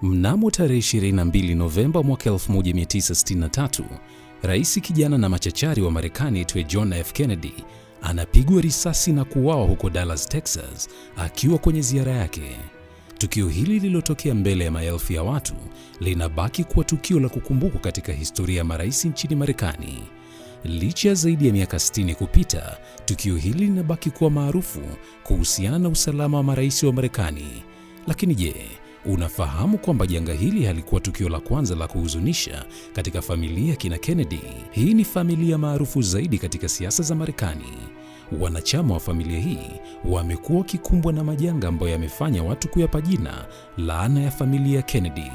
Mnamo tarehe 22 Novemba mwaka 1963, rais kijana na machachari wa Marekani aitwaye John F. Kennedy anapigwa risasi na kuuawa huko Dallas, Texas, akiwa kwenye ziara yake. Tukio hili lililotokea mbele ya maelfu ya watu linabaki kuwa tukio la kukumbukwa katika historia ya marais nchini Marekani. Licha ya zaidi ya miaka 60 kupita, tukio hili linabaki kuwa maarufu kuhusiana na usalama wa marais wa Marekani. Lakini je, unafahamu kwamba janga hili halikuwa tukio la kwanza la kuhuzunisha katika familia ya kina Kennedy? Hii ni familia maarufu zaidi katika siasa za Marekani. Wanachama wa familia hii wamekuwa wakikumbwa na majanga ambayo yamefanya watu kuyapa jina laana ya familia ya Kennedy,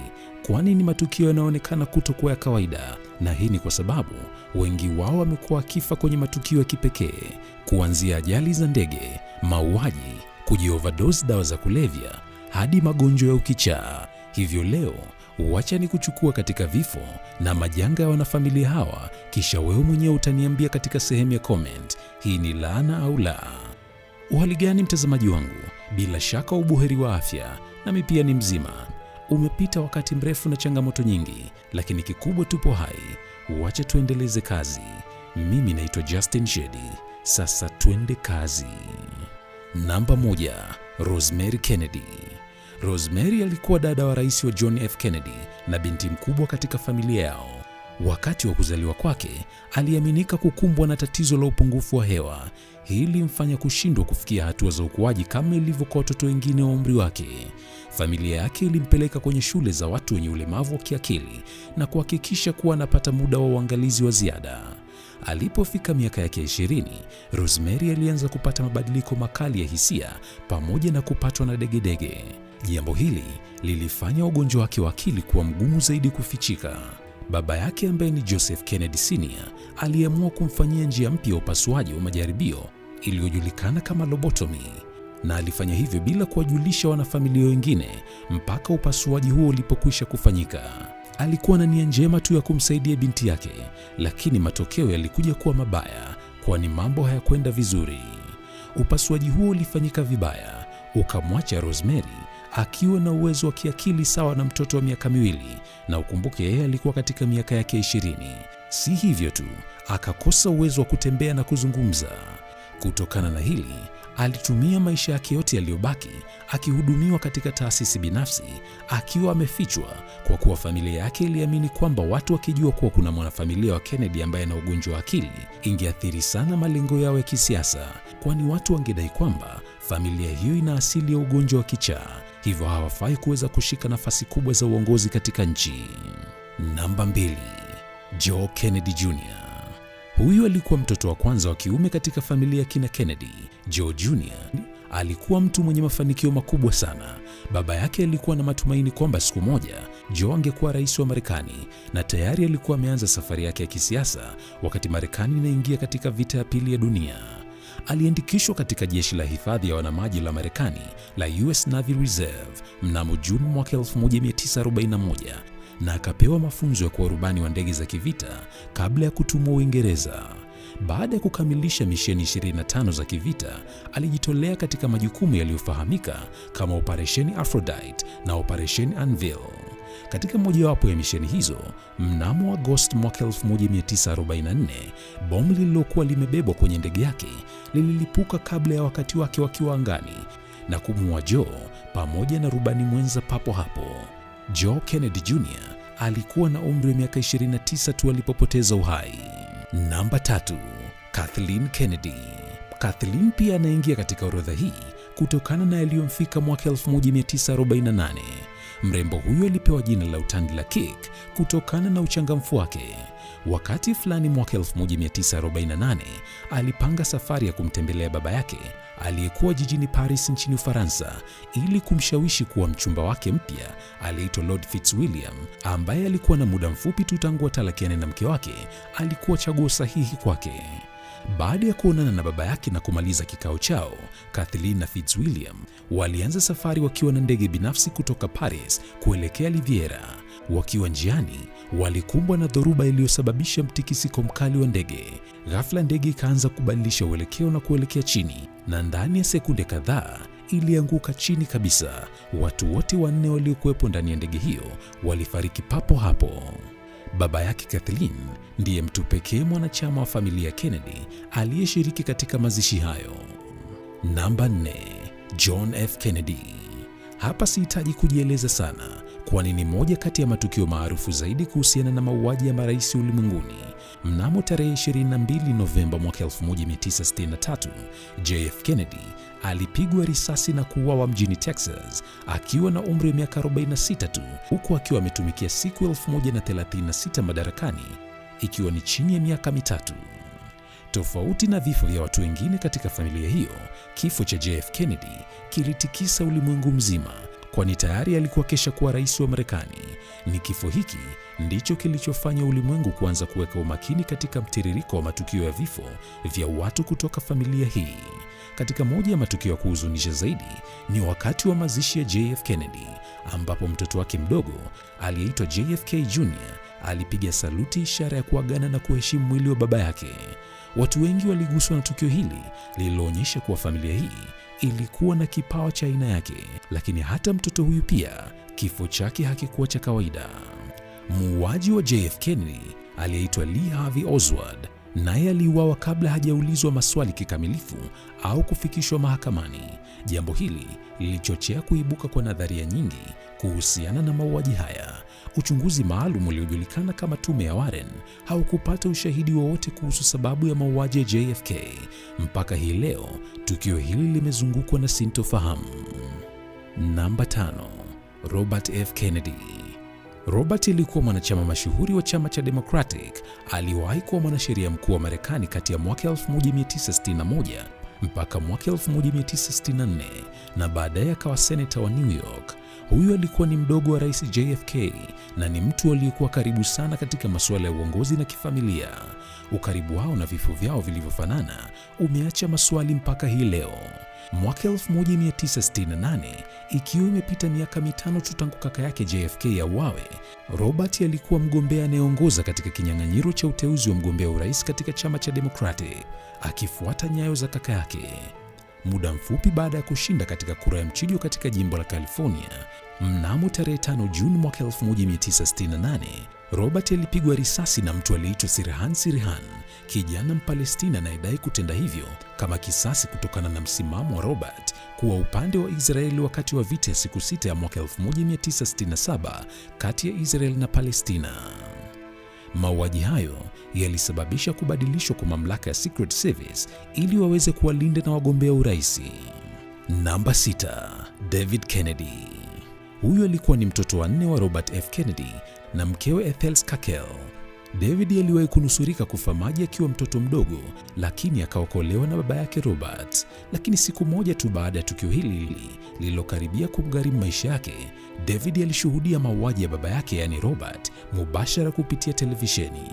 kwani ni matukio yanayoonekana kutokuwa ya kawaida, na hii ni kwa sababu wengi wao wamekuwa wakifa kwenye matukio ya kipekee, kuanzia ajali za ndege, mauaji, kujioverdose dawa za kulevya hadi magonjwa ya ukichaa. Hivyo leo wacha ni kuchukua katika vifo na majanga ya wanafamilia hawa, kisha wewe mwenyewe utaniambia katika sehemu ya comment, hii ni laana au la. Uhali gani mtazamaji wangu? Bila shaka ubuheri wa afya, nami pia ni mzima. Umepita wakati mrefu na changamoto nyingi, lakini kikubwa tupo hai. Wacha tuendeleze kazi. Mimi naitwa Justin Shedi. Sasa twende kazi. Namba 1, Rosemary Kennedy. Rosemary alikuwa dada wa rais wa John F. Kennedy na binti mkubwa katika familia yao. Wakati wa kuzaliwa kwake, aliaminika kukumbwa na tatizo la upungufu wa hewa. Hili lilimfanya kushindwa kufikia hatua za ukuaji kama ilivyo kwa watoto wengine wa umri wake. Familia yake ilimpeleka kwenye shule za watu wenye ulemavu wa kiakili na kuhakikisha kuwa anapata muda wa uangalizi wa ziada. Alipofika miaka yake 20, Rosemary alianza kupata mabadiliko makali ya hisia pamoja na kupatwa na degedege. Jambo hili lilifanya ugonjwa wake wa akili kuwa mgumu zaidi kufichika. Baba yake ambaye ni Joseph Kennedy Sr. aliamua kumfanyia njia mpya ya upasuaji wa majaribio iliyojulikana kama lobotomy, na alifanya hivyo bila kuwajulisha wanafamilia wengine mpaka upasuaji huo ulipokwisha kufanyika. Alikuwa na nia njema tu ya kumsaidia binti yake, lakini matokeo yalikuja kuwa mabaya, kwani mambo hayakwenda vizuri. Upasuaji huo ulifanyika vibaya, ukamwacha Rosemary akiwa na uwezo wa kiakili sawa na mtoto wa miaka 2, na ukumbuke yeye alikuwa katika miaka yake 20. Si hivyo tu, akakosa uwezo wa kutembea na kuzungumza. Kutokana na hili, alitumia maisha yake yote yaliyobaki akihudumiwa katika taasisi binafsi, akiwa amefichwa, kwa kuwa familia yake iliamini kwamba watu wakijua kuwa kuna mwanafamilia wa Kennedy ambaye ana ugonjwa wa akili, ingeathiri sana malengo yao ya kisiasa, kwani watu wangedai kwamba familia hiyo ina asili ya ugonjwa wa kichaa, hivyo hawafai kuweza kushika nafasi kubwa za uongozi katika nchi. Namba 2, Joe Kennedy Jr. Huyu alikuwa mtoto wa kwanza wa kiume katika familia ya kina Kennedy. Joe Jr. alikuwa mtu mwenye mafanikio makubwa sana. Baba yake alikuwa na matumaini kwamba siku moja Joe angekuwa rais wa Marekani, na tayari alikuwa ameanza safari yake ya kisiasa wakati Marekani inaingia katika vita ya pili ya dunia. Aliandikishwa katika jeshi la hifadhi ya wanamaji la Marekani la US Navy Reserve mnamo Juni mwaka 1941 na akapewa mafunzo ya kuwa rubani wa ndege za kivita kabla ya kutumwa Uingereza. Baada ya kukamilisha misheni 25 za kivita, alijitolea katika majukumu yaliyofahamika kama Operation Aphrodite na Operation Anvil. Katika mojawapo ya misheni hizo, mnamo Agosti mwaka 1944, bomu lililokuwa limebebwa kwenye ndege yake lililipuka kabla ya wakati wake wakiwa angani na kumuua Joe pamoja na rubani mwenza papo hapo. Joe Kennedy Jr. alikuwa na umri wa miaka 29 tu alipopoteza uhai. Namba 3, Kathleen Kennedy. Kathleen pia anaingia katika orodha hii kutokana na yaliyomfika mwaka 1948. Mrembo huyo alipewa jina la utani la Kick kutokana na uchangamfu wake. Wakati fulani mwaka 1948 alipanga safari ya kumtembelea baba yake aliyekuwa jijini Paris nchini Ufaransa ili kumshawishi kuwa mchumba wake mpya aliyeitwa Lord Fitzwilliam, ambaye alikuwa na muda mfupi tu tangu atalakiane na mke wake, alikuwa chaguo sahihi kwake. Baada ya kuonana na baba yake na kumaliza kikao chao, Kathleen na Fitzwilliam walianza safari wakiwa na ndege binafsi kutoka Paris kuelekea Riviera. Wakiwa njiani, walikumbwa na dhoruba iliyosababisha mtikisiko mkali wa ndege. Ghafla ndege ikaanza kubadilisha uelekeo na kuelekea chini, na ndani ya sekunde kadhaa ilianguka chini kabisa. Watu wote wanne waliokuwepo ndani ya ndege hiyo walifariki papo hapo. Baba yake Kathleen ndiye mtu pekee mwanachama wa familia ya Kennedy aliyeshiriki katika mazishi hayo. Namba 4. John F. Kennedy. Hapa sihitaji kujieleza sana, kwani ni moja kati ya matukio maarufu zaidi kuhusiana na mauaji ya marais ulimwenguni. Mnamo tarehe 22 Novemba mwaka 1963, JF Kennedy alipigwa risasi na kuuawa mjini Texas akiwa na umri wa miaka 46 tu, huku akiwa ametumikia siku 1036 madarakani, ikiwa ni chini ya miaka mitatu. Tofauti na vifo vya watu wengine katika familia hiyo, kifo cha JF Kennedy kilitikisa ulimwengu mzima, kwani tayari alikuwa kesha kuwa rais wa Marekani. Ni kifo hiki ndicho kilichofanya ulimwengu kuanza kuweka umakini katika mtiririko wa matukio ya vifo vya watu kutoka familia hii. Katika moja ya matukio ya kuhuzunisha zaidi ni wakati wa mazishi ya JF Kennedy, ambapo mtoto wake mdogo aliyeitwa JFK Jr. alipiga saluti, ishara ya kuagana na kuheshimu mwili wa baba yake. Watu wengi waliguswa na tukio hili lililoonyesha kuwa familia hii ilikuwa na kipawa cha aina yake, lakini hata mtoto huyu pia kifo chake hakikuwa cha kawaida. Muuaji wa JF Kennedy aliyeitwa Lee Harvey Oswald naye aliuawa kabla hajaulizwa maswali kikamilifu au kufikishwa mahakamani. Jambo hili lilichochea kuibuka kwa nadharia nyingi kuhusiana na mauaji haya. Uchunguzi maalum uliojulikana kama tume ya Warren haukupata ushahidi wowote kuhusu sababu ya mauaji ya JFK. Mpaka hii leo, tukio hili limezungukwa na sintofahamu. Namba 5. Robert F. Kennedy. Robert alikuwa mwanachama mashuhuri wa chama cha Democratic. Aliwahi kuwa mwanasheria mkuu wa Marekani kati ya mwaka 1961 mpaka mwaka 1964 na baadaye akawa seneta wa New York. Huyu alikuwa ni mdogo wa rais JFK na ni mtu aliyekuwa karibu sana katika masuala ya uongozi na kifamilia. Ukaribu wao na vifo vyao vilivyofanana umeacha maswali mpaka hii leo. Mwaka 1968, ikiwa imepita miaka mitano tu tangu kaka yake JFK auawe, Robert alikuwa mgombea anayeongoza katika kinyang'anyiro cha uteuzi wa mgombea urais katika chama cha Democratic, akifuata nyayo za kaka yake. Muda mfupi baada ya kushinda katika kura ya mchujo katika jimbo la California, mnamo tarehe 5 Juni mwaka 1968, Robert alipigwa risasi na mtu aliyeitwa Sirhan Sirhan, kijana Mpalestina anayedai kutenda hivyo kama kisasi kutokana na msimamo wa Robert kuwa upande wa Israeli wakati wa vita ya siku 6 ya mwaka 1967 kati ya Israeli na Palestina. Mauaji hayo yalisababisha kubadilishwa kwa mamlaka ya Secret Service ili waweze kuwalinda na wagombea urais. Namba 6. David Kennedy. Huyu alikuwa ni mtoto wa 4 wa Robert F. Kennedy na mkewe Ethel Skakel. David aliwahi kunusurika kufa maji akiwa mtoto mdogo, lakini akaokolewa na baba yake Robert. Lakini siku moja tu baada ya tukio hili lililokaribia kumgharimu maisha yake, David alishuhudia mauaji ya baba yake, yani Robert, mubashara kupitia televisheni.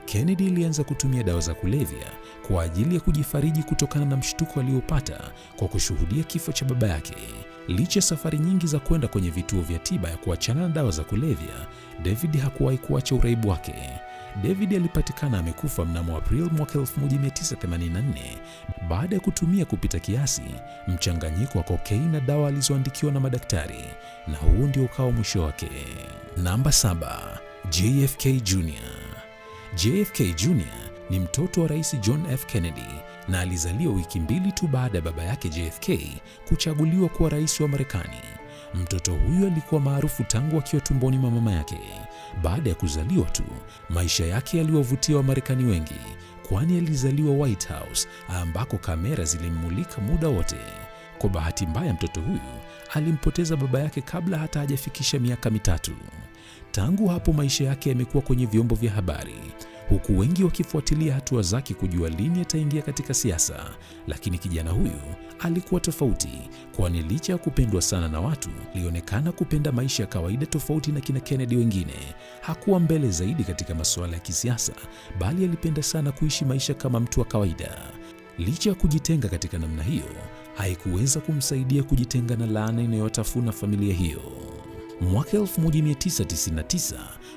Kennedy alianza kutumia dawa za kulevya kwa ajili ya kujifariji kutokana na mshtuko aliopata kwa kushuhudia kifo cha baba yake. Licha ya safari nyingi za kwenda kwenye vituo vya tiba ya kuachana na dawa za kulevya, David hakuwahi kuacha uraibu wake. David alipatikana amekufa mnamo April mwaka 1984 baada ya kutumia kupita kiasi mchanganyiko wa kokaini na dawa alizoandikiwa na madaktari, na huo ndio ukawa mwisho wake. Namba 7. JFK Jr. JFK Jr. ni mtoto wa Rais John F. Kennedy na alizaliwa wiki mbili tu baada ya baba yake JFK kuchaguliwa kuwa rais wa Marekani. Mtoto huyu alikuwa maarufu tangu akiwa tumboni mwa mama yake. Baada ya kuzaliwa tu, maisha yake yaliwavutia Wamarekani wengi, kwani alizaliwa White House ambako kamera zilimmulika muda wote. Kwa bahati mbaya, mtoto huyu alimpoteza baba yake kabla hata hajafikisha miaka mitatu. Tangu hapo maisha yake yamekuwa kwenye vyombo vya habari, huku wengi wakifuatilia hatua zake kujua lini ataingia katika siasa. Lakini kijana huyu alikuwa tofauti, kwani licha ya kupendwa sana na watu, alionekana kupenda maisha ya kawaida tofauti na kina Kennedy wengine. Hakuwa mbele zaidi katika masuala ya kisiasa, bali alipenda sana kuishi maisha kama mtu wa kawaida. Licha ya kujitenga katika namna hiyo, haikuweza kumsaidia kujitenga na laana inayotafuna familia hiyo. Mwaka 1999,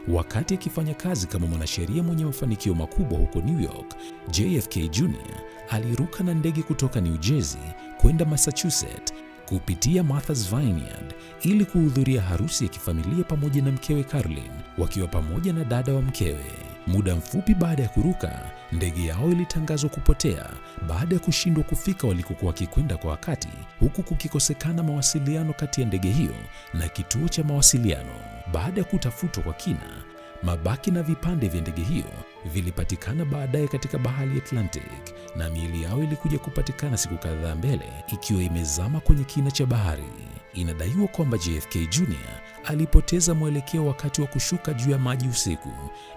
wakati akifanya kazi kama mwanasheria mwenye mafanikio makubwa huko New York, JFK Jr. aliruka na ndege kutoka New Jersey kwenda Massachusetts kupitia Martha's Vineyard ili kuhudhuria harusi ya kifamilia pamoja na mkewe Caroline, wakiwa pamoja na dada wa mkewe. Muda mfupi baada ya kuruka, ndege yao ilitangazwa kupotea baada ya kushindwa kufika walikokuwa wakikwenda kwa wakati, huku kukikosekana mawasiliano kati ya ndege hiyo na kituo cha mawasiliano. Baada ya kutafutwa kwa kina, mabaki na vipande vya ndege hiyo vilipatikana baadaye katika bahari ya Atlantic, na miili yao ilikuja kupatikana siku kadhaa mbele ikiwa imezama kwenye kina cha bahari. Inadaiwa kwamba JFK Jr. alipoteza mwelekeo wakati wa kushuka juu ya maji usiku,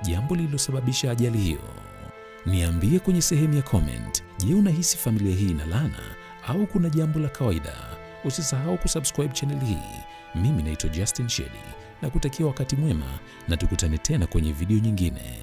jambo lililosababisha ajali hiyo. Niambie kwenye sehemu ya comment, je, unahisi familia hii ina laana au kuna jambo la kawaida? Usisahau kusubscribe channel hii. Mimi naitwa Justin Shedi na kutakia wakati mwema, na tukutane tena kwenye video nyingine.